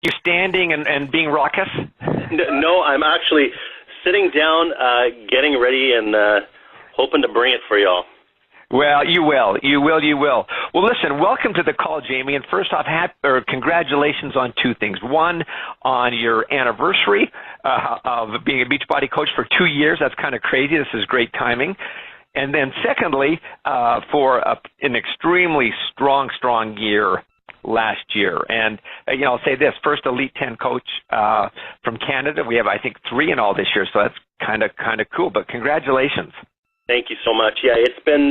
You standing and being raucous? No, I'm actually sitting down, getting ready, and hoping to bring it for y'all. Well, you will. Well, listen, welcome to the call, Jamie. And first off, congratulations on two things. One, on your anniversary of being a Beachbody coach for 2 years. That's kind of crazy. This is great timing. And then secondly, for an extremely strong year last year. And, I'll say this, first Elite 10 coach from Canada. We have, I think, 3 in all this year, so that's kind of cool. But congratulations. Thank you so much. Yeah, it's been,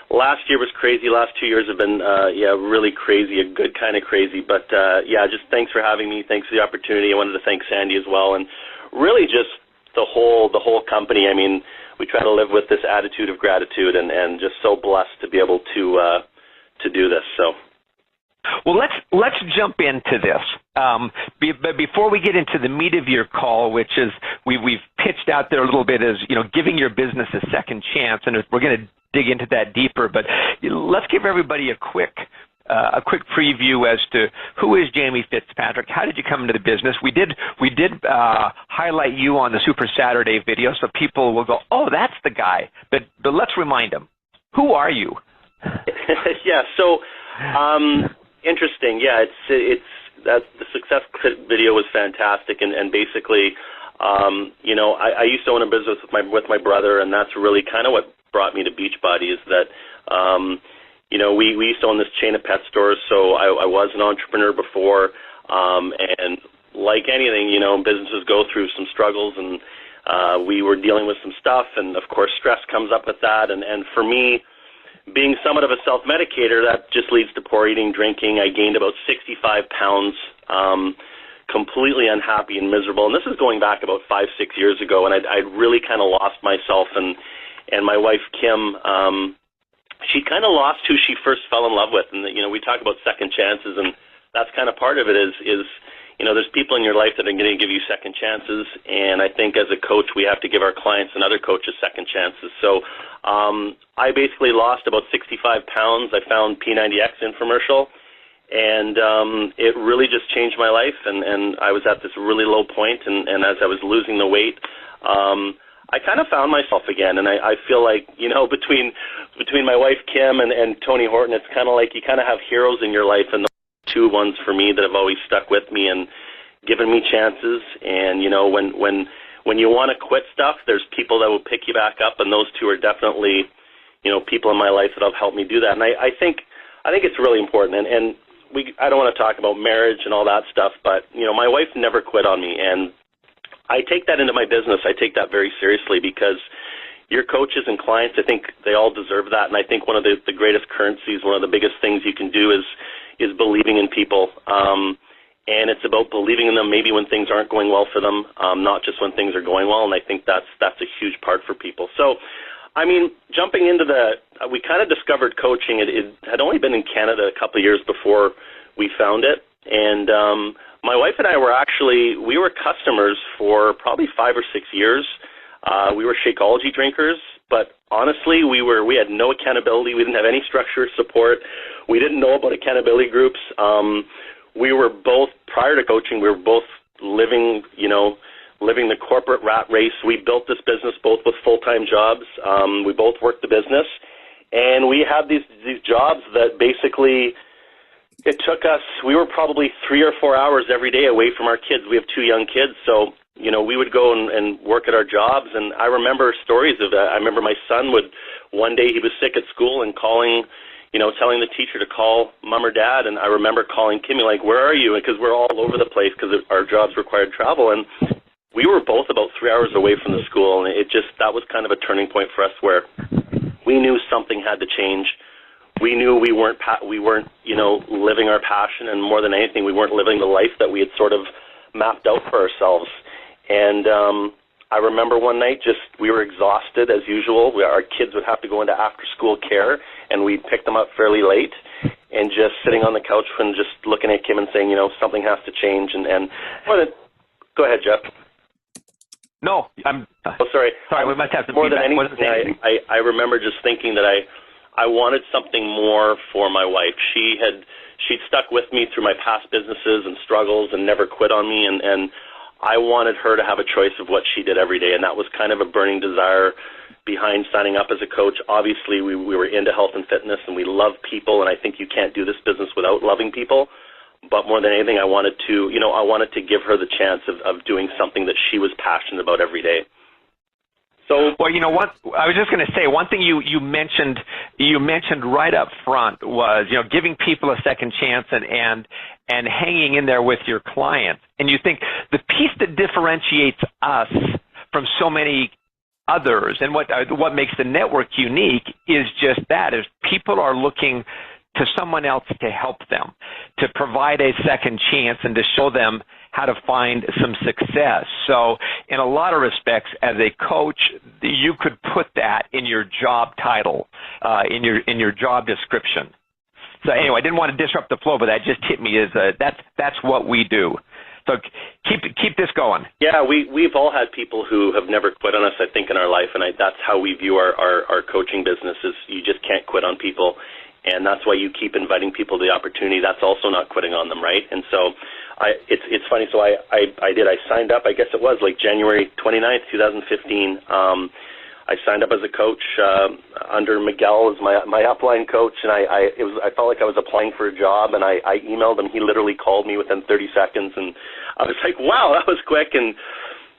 last year was crazy. Last 2 years have been, really crazy, a good kind of crazy. But, just thanks for having me. Thanks for the opportunity. I wanted to thank Sandy as well. And really just the whole company. I mean, we try to live with this attitude of gratitude and just so blessed to be able to do this. So. Well, let's jump into this. But before we get into the meat of your call, which is we've pitched out there a little bit as giving your business a second chance, and we're going to dig into that deeper. But let's give everybody a quick preview as to who is Jamie Fitzpatrick. How did you come into the business? We did highlight you on the Super Saturday video, so people will go, oh, that's the guy. But let's remind them, who are you? Yeah. So. Interesting. Yeah, it's that the success video was fantastic, and basically, I used to own a business with my brother, and that's really kind of what brought me to Beachbody. Is that, we used to own this chain of pet stores, so I was an entrepreneur before, and like anything, businesses go through some struggles, and we were dealing with some stuff, and of course, stress comes up with that, and for me, being somewhat of a self-medicator, that just leads to poor eating, drinking. I gained about 65 pounds, completely unhappy and miserable. And this is going back about 5-6 years ago, and I'd really kind of lost myself. And my wife, Kim, she kind of lost who she first fell in love with. And, we talk about second chances, and that's kind of part of it is there's people in your life that are going to give you second chances, and I think as a coach we have to give our clients and other coaches second chances. So I basically lost about 65 pounds. I found P90X infomercial, and it really just changed my life, and I was at this really low point, and as I was losing the weight, I kind of found myself again, and I feel like, between my wife Kim and Tony Horton, it's kind of like you kind of have heroes in your life, and the two ones for me that have always stuck with me and given me chances. And when you want to quit stuff, there's people that will pick you back up, and those two are definitely people in my life that have helped me do that. And I think it's really important. And I don't want to talk about marriage and all that stuff, but my wife never quit on me, and I take that into my business. I take that very seriously because your coaches and clients, I think they all deserve that. And I think one of the greatest currencies, one of the biggest things you can do is believing in people, and it's about believing in them maybe when things aren't going well for them, not just when things are going well, and I think that's a huge part for people. So, I mean, jumping into we kind of discovered coaching. It had only been in Canada a couple of years before we found it, and my wife and I we were customers for probably 5 or 6 years. We were Shakeology drinkers, but honestly, we had no accountability. We didn't have any structure or support. We didn't know about accountability groups. We were both, prior to coaching, we were both living the corporate rat race. We built this business both with full-time jobs. We both worked the business, and we had these jobs that basically it took us, we were probably 3 or 4 hours every day away from our kids. We have 2 young kids, so we would go and work at our jobs, and I remember stories of that. I remember my son one day he was sick at school and calling, telling the teacher to call mom or dad, and I remember calling Kimmy, like, where are you? Because we're all over the place because our jobs required travel, and we were both about 3 hours away from the school, and that was kind of a turning point for us where we knew something had to change. We knew we weren't living our passion, and more than anything, we weren't living the life that we had sort of mapped out for ourselves. And I remember one night we were exhausted as usual. Our kids would have to go into after-school care, and we'd pick them up fairly late, and just sitting on the couch and just looking at Kim and saying, something has to change. And go ahead, Jeff. No, I'm. Oh, sorry. Sorry, we must have some more feedback. Than anything, I remember just thinking that I wanted something more for my wife. She she'd stuck with me through my past businesses and struggles and never quit on me, and I wanted her to have a choice of what she did every day, and that was kind of a burning desire behind signing up as a coach. Obviously, we were into health and fitness, and we love people, and I think you can't do this business without loving people. But more than anything, I wanted to give her the chance of doing something that she was passionate about every day. So, well, you know what? I was just going to say one thing you mentioned right up front was, you know, giving people a second chance and hanging in there with your clients. And you think the piece that differentiates us from so many others and what makes the network unique is just that, is people are looking to someone else to help them, to provide a second chance and to show them how to find some success. So in a lot of respects, as a coach, you could put that in your job title, in your job description. So anyway, I didn't want to disrupt the flow, but that just hit me as that's what we do. So keep this going. Yeah, we've all had people who have never quit on us, I think, in our life, and that's how we view our coaching business, is you just can't quit on people. And that's why you keep inviting people to the opportunity. That's also not quitting on them, right? And so it's funny. So I signed up, I guess it was like January 29th, 2015. I signed up as a coach under Miguel as my upline coach, and I felt like I was applying for a job, and I emailed him. He literally called me within 30 seconds, and I was like, wow, that was quick. And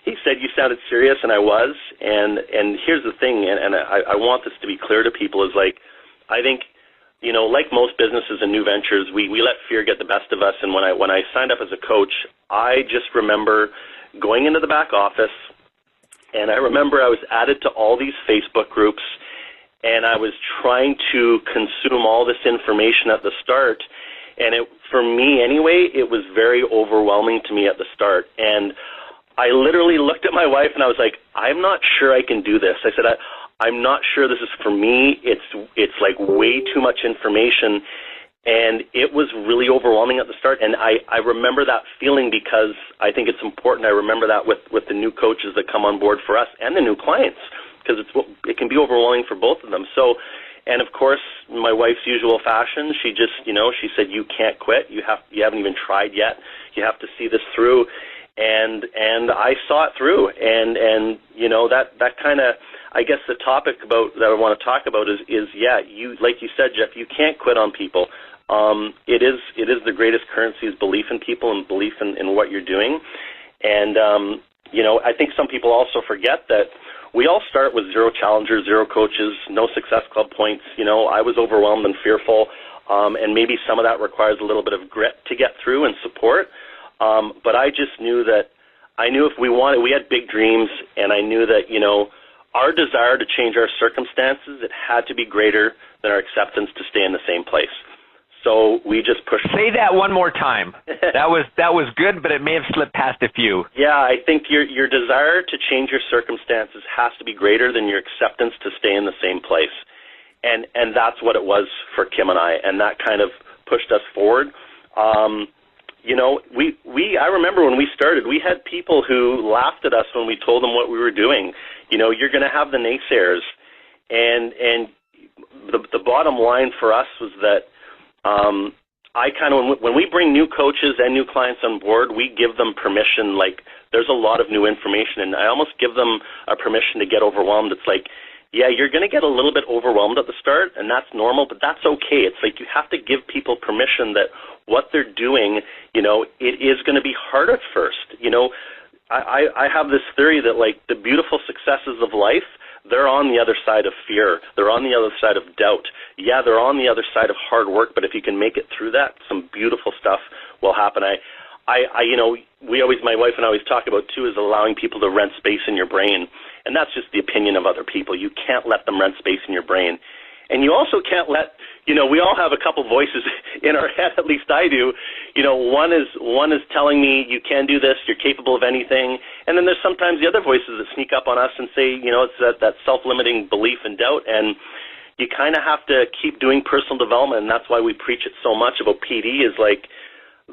he said, you sounded serious, and I was. And here's the thing, and I want this to be clear to people, is like, I think, you know, like most businesses and new ventures, we let fear get the best of us. And when I signed up as a coach, I just remember going into the back office, and I remember I was added to all these Facebook groups, and I was trying to consume all this information at the start. And for me anyway, it was very overwhelming to me at the start. And I literally looked at my wife, and I was like, I'm not sure I can do this. I said, I'm not sure this is for me. It's like way too much information, and it was really overwhelming at the start. And I remember that feeling, because I think it's important. I remember that with the new coaches that come on board for us and the new clients, because it can be overwhelming for both of them. So, and of course, my wife's usual fashion, she just, you know, she said, you can't quit. You haven't even tried yet. You have to see this through. And I saw it through, and you know, that kind of, I guess the topic that I want to talk about is you, like you said, Jeff, you can't quit on people. It is the greatest currency, is belief in people and belief in what you're doing. And you know, I think some people also forget that we all start with zero challengers, zero coaches, no Success Club points. You know, I was overwhelmed and fearful, and maybe some of that requires a little bit of grit to get through and support. But I just knew if we had big dreams, and I knew that, you know, our desire to change our circumstances, it had to be greater than our acceptance to stay in the same place. So we just pushed. Say that one more time. That was good, but it may have slipped past a few. Yeah, I think your desire to change your circumstances has to be greater than your acceptance to stay in the same place. And that's what it was for Kim and I, and that kind of pushed us forward. You know, I remember when we started, we had people who laughed at us when we told them what we were doing. You know, you're going to have the naysayers, and the bottom line for us was that when we bring new coaches and new clients on board, we give them permission. Like, there's a lot of new information, and I almost give them a permission to get overwhelmed. It's like, yeah, you're going to get a little bit overwhelmed at the start, and that's normal, but that's okay. It's like you have to give people permission that what they're doing, you know, it is going to be hard at first. You know, I have this theory that, like, the beautiful successes of life, they're on the other side of fear. They're on the other side of doubt. Yeah, they're on the other side of hard work, but if you can make it through that, some beautiful stuff will happen. You know, my wife and I always talk about, too, is allowing people to rent space in your brain. And that's just the opinion of other people. You can't let them rent space in your brain. And you also can't let, you know, we all have a couple voices in our head, at least I do. You know, one is telling me you can do this, you're capable of anything. And then there's sometimes the other voices that sneak up on us and say, you know, it's that self-limiting belief and doubt. And you kind of have to keep doing personal development. And that's why we preach it so much about PD, is like,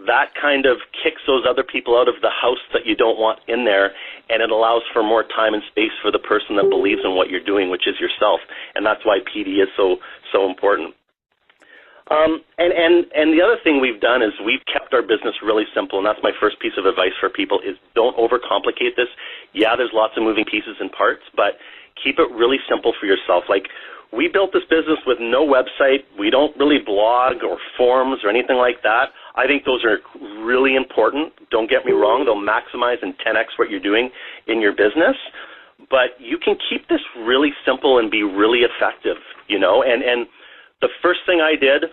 that kind of kicks those other people out of the house that you don't want in there, and it allows for more time and space for the person that believes in what you're doing, which is yourself. And that's why PD is so important. And the other thing we've done is we've kept our business really simple, and that's my first piece of advice for people is don't overcomplicate this. Yeah, there's lots of moving pieces and parts, but keep it really simple for yourself. Like, we built this business with no website. We don't really blog or forums or anything like that. I think those are really important. Don't get me wrong. They'll maximize and 10x what you're doing in your business. But you can keep this really simple and be really effective, you know. And the first thing I did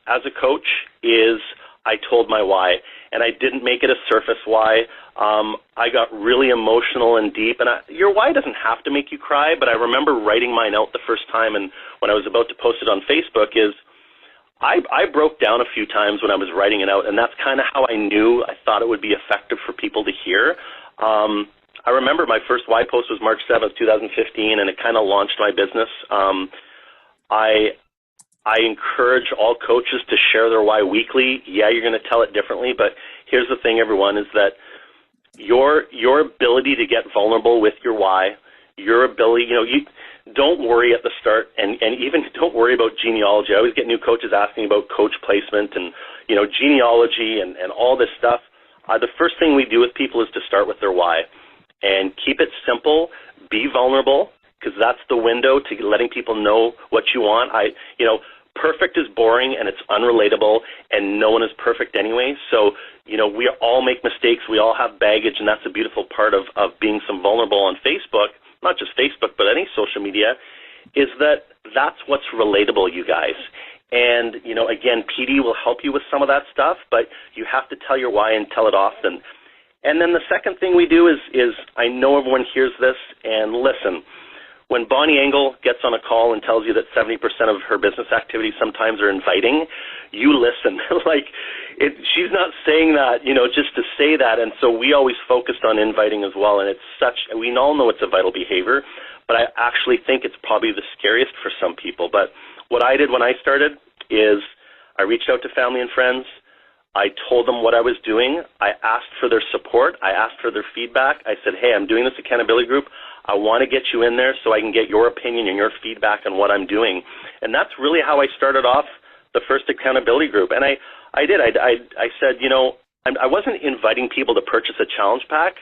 as a coach is I told my why. And I didn't make it a surface why. I got really emotional and deep. And your why doesn't have to make you cry, but I remember writing mine out the first time, and when I was about to post it on Facebook is I broke down a few times when I was writing it out, and that's kind of how I knew I thought it would be effective for people to hear. I remember my first why post was March 7th, 2015, and it kind of launched my business. I encourage all coaches to share their why weekly. Yeah, you're going to tell it differently, but here's the thing, everyone, is that your ability to get vulnerable with your why, your ability, you know, you don't worry at the start, and even don't worry about genealogy. I always get new coaches asking about coach placement and, you know, genealogy and all this stuff. The first thing we do with people is to start with their why and keep it simple, be vulnerable, because that's the window to letting people know what you want. You know, perfect is boring and it's unrelatable, and no one is perfect anyway. So, you know, we all make mistakes. We all have baggage, and that's a beautiful part of being some vulnerable on Facebook, not just Facebook, but any social media, is that's what's relatable, you guys. And, you know, again, PD will help you with some of that stuff, but you have to tell your why and tell it often. And then the second thing we do is I know everyone hears this, and listen, when Bonnie Engel gets on a call and tells you that 70% of her business activities sometimes are inviting, you listen. She's not saying that, you know, just to say that. And so we always focused on inviting as well. And we all know it's a vital behavior, but I actually think it's probably the scariest for some people. But what I did when I started is I reached out to family and friends. I told them what I was doing. I asked for their support. I asked for their feedback. I said, hey, I'm doing this accountability group. I want to get you in there so I can get your opinion and your feedback on what I'm doing. And that's really how I started off the first accountability group. And I said, you know, I wasn't inviting people to purchase a challenge pack.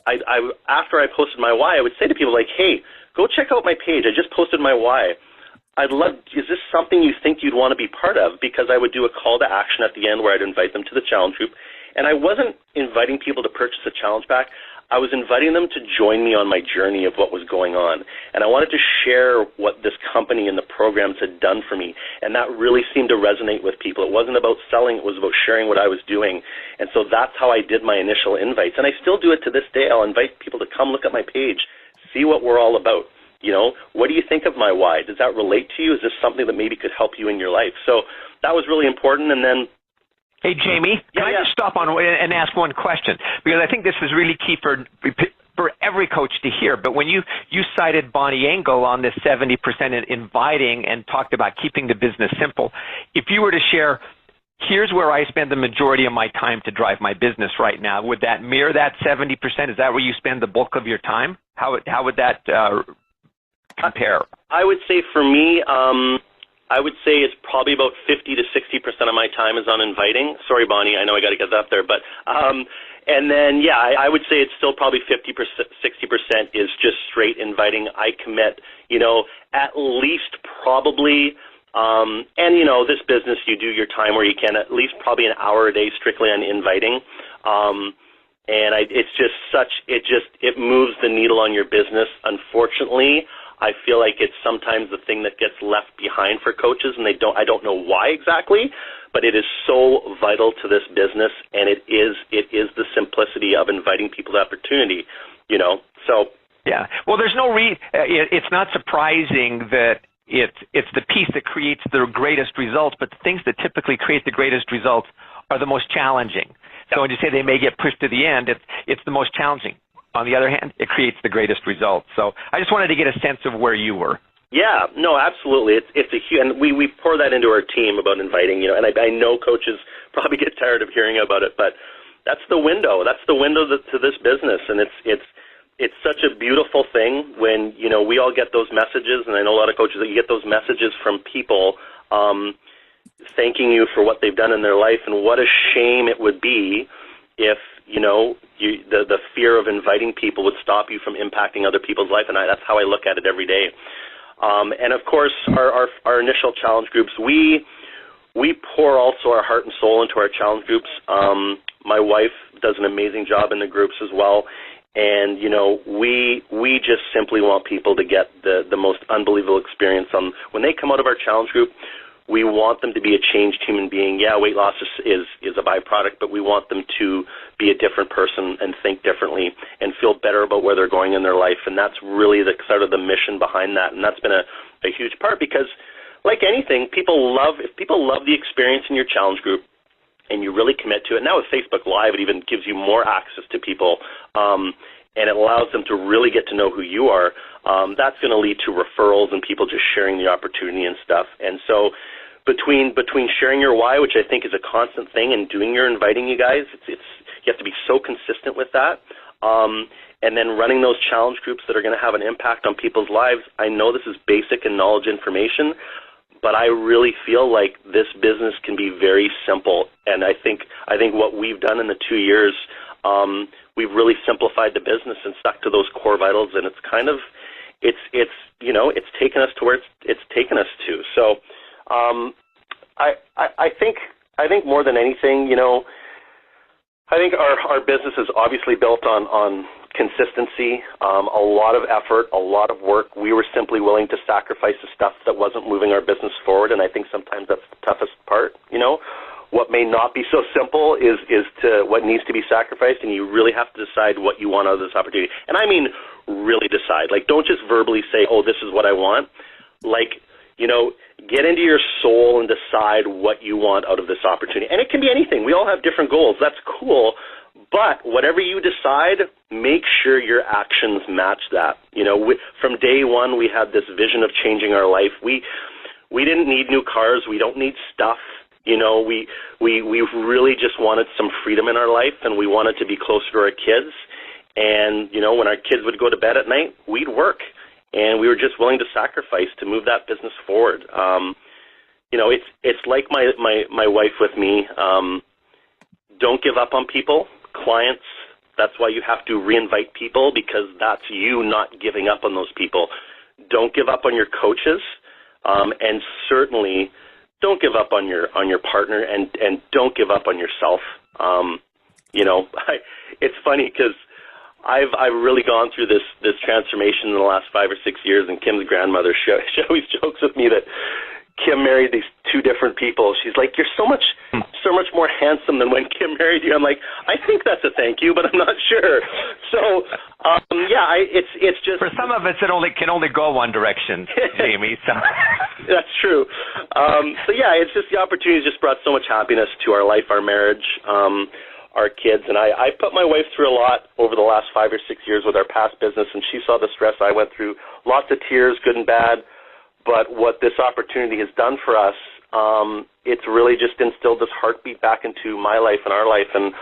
After I posted my why, I would say to people like, hey, go check out my page. I just posted my why. Is this something you think you'd want to be part of? Because I would do a call to action at the end where I'd invite them to the challenge group. And I wasn't inviting people to purchase a challenge pack. I was inviting them to join me on my journey of what was going on. And I wanted to share what this company and the programs had done for me. And that really seemed to resonate with people. It wasn't about selling. It was about sharing what I was doing. And so that's how I did my initial invites. And I still do it to this day. I'll invite people to come look at my page, see what we're all about. You know, what do you think of my why? Does that relate to you? Is this something that maybe could help you in your life? So that was really important. And then, hey, Jamie, can I just stop on and ask one question? Because I think this is really key for every coach to hear. But when you cited Bonnie Engel on this 70% inviting and talked about keeping the business simple, if you were to share, here's where I spend the majority of my time to drive my business right now, would that mirror that 70%? Is that where you spend the bulk of your time? How would that compare? I would say for me, I would say it's probably about 50 to 60% of my time is on inviting. Sorry, Bonnie, I know I got to get that up there. But, and then, yeah, I would say it's still probably 50%, 60% is just straight inviting. I commit, you know, at least probably, and, you know, this business, you do your time where you can, at least probably an hour a day strictly on inviting. And it's just it moves the needle on your business. Unfortunately, I feel like it's sometimes the thing that gets left behind for coaches, and I don't know why exactly, but it is so vital to this business, and it is the simplicity of inviting people to opportunity, you know. So yeah, well, there's no it's not surprising that it's the piece that creates the greatest results, but the things that typically create the greatest results are the most challenging. So when you say they may get pushed to the end, it's the most challenging. On the other hand, it creates the greatest results. So I just wanted to get a sense of where you were. Yeah, no, absolutely. It's a huge, and we pour that into our team about inviting, you know, and I know coaches probably get tired of hearing about it, but that's the window. That's the window to this business, and it's such a beautiful thing when, you know, we all get those messages, and I know a lot of coaches that you get those messages from people, thanking you for what they've done in their life, and what a shame it would be if, the fear of inviting people would stop you from impacting other people's life, and that's how I look at it every day. And of course, our initial challenge groups, we pour also our heart and soul into our challenge groups. My wife does an amazing job in the groups as well. And, we just simply want people to get the most unbelievable experience. When they come out of our challenge group, we want them to be a changed human being. Yeah, weight loss is a byproduct, but we want them to be a different person and think differently and feel better about where they're going in their life. And that's really the sort of the mission behind that. And that's been a huge part, because like anything, if people love the experience in your challenge group and you really commit to it. Now with Facebook Live, it even gives you more access to people, and it allows them to really get to know who you are. That's going to lead to referrals and people just sharing the opportunity and stuff. And so between sharing your why, which I think is a constant thing, and doing your inviting, you guys, you have to be so consistent with that. And then running those challenge groups that are going to have an impact on people's lives. I know this is basic and knowledge information, but I really feel like this business can be very simple. And I think what we've done in the 2 years, we've really simplified the business and stuck to those core vitals. And it's kind of, it's taken us to where it's taken us to. So, I think more than anything, I think our business is obviously built on consistency, a lot of effort, a lot of work. We were simply willing to sacrifice the stuff that wasn't moving our business forward, and I think sometimes that's the toughest part. What may not be so simple is to what needs to be sacrificed, and you really have to decide what you want out of this opportunity. And I mean really decide. Like, don't just verbally say, oh, this is what I want. Like, get into your soul and decide what you want out of this opportunity. And it can be anything. We all have different goals. That's cool. But whatever you decide, make sure your actions match that. From day one, we had this vision of changing our life. We didn't need new cars. We don't need stuff. We really just wanted some freedom in our life, and we wanted to be closer to our kids. And, when our kids would go to bed at night, we'd work. And we were just willing to sacrifice to move that business forward. It's like my wife with me. Don't give up on people. Clients, that's why you have to reinvite people, because that's you not giving up on those people. Don't give up on your coaches, and certainly don't give up on your partner, and don't give up on yourself. It's funny because I've really gone through this transformation in the last 5 or 6 years, and Kim's grandmother, she always jokes with me that Kim married these two different people. She's like, you're so much more handsome than when Kim married you. I'm like, I think that's a thank you, but I'm not sure. So, it's just... For some of us, it can only go one direction, Jamie. So. That's true. It's just the opportunity just brought so much happiness to our life, our marriage, our kids. And I put my wife through a lot over the last 5 or 6 years with our past business, and she saw the stress I went through, lots of tears, good and bad. But what this opportunity has done for us, it's really just instilled this heartbeat back into my life and our life. And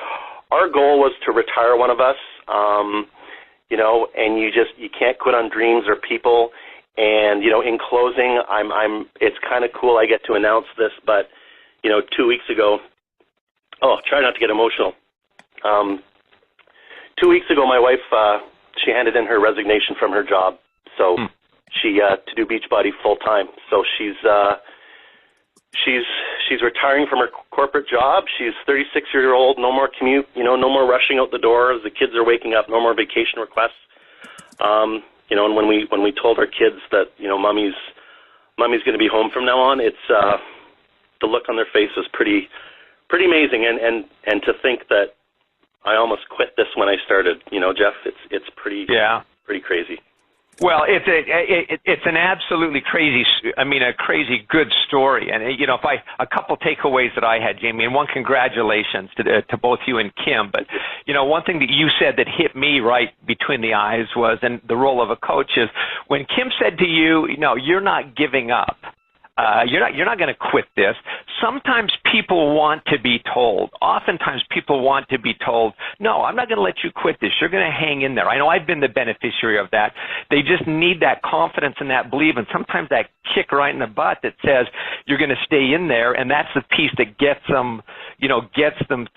our goal was to retire one of us, and you can't quit on dreams or people. And, in closing, it's kind of cool I get to announce this, but, 2 weeks ago, try not to get emotional. 2 weeks ago, my wife, she handed in her resignation from her job. So she to do Beachbody full time. So she's retiring from her corporate job. She's 36-year-old, no more commute, no more rushing out the door as the kids are waking up, no more vacation requests. And when we told our kids that, mommy's going to be home from now on, it's the look on their face was pretty amazing. And to think that I almost quit this when I started, Jeff, it's pretty crazy. Well, it's an absolutely crazy good story. And, a couple takeaways that I had, Jamie, and one, congratulations to both you and Kim. But, one thing that you said that hit me right between the eyes was, and the role of a coach is, when Kim said to you, you're not giving up, You're not going to quit this. Sometimes people want to be told. Oftentimes people want to be told, no, I'm not going to let you quit this. You're going to hang in there. I know I've been the beneficiary of that. They just need that confidence and that belief, and sometimes that kick right in the butt that says you're going to stay in there, and that's the piece that gets them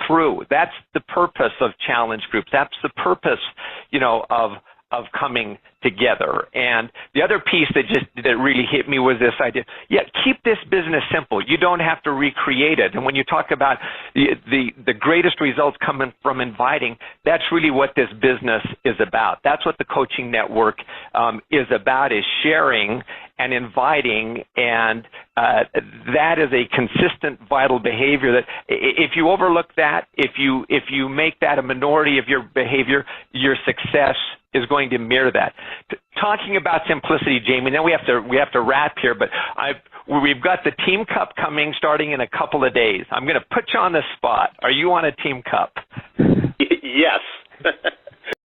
through. That's the purpose of challenge groups. That's the purpose, of coming together. And the other piece that really hit me was this idea, keep this business simple. You don't have to recreate it. And when you talk about the greatest results coming from inviting, that's really what this business is about. That's what the coaching network is about, is sharing and inviting, and that is a consistent, vital behavior that if you overlook that, if you make that a minority of your behavior, your success is going to mirror that. Talking about simplicity, Jamie, then we have to wrap here, but we've got the Team Cup coming starting in a couple of days. I'm going to put you on the spot. Are you on a Team Cup? Yes.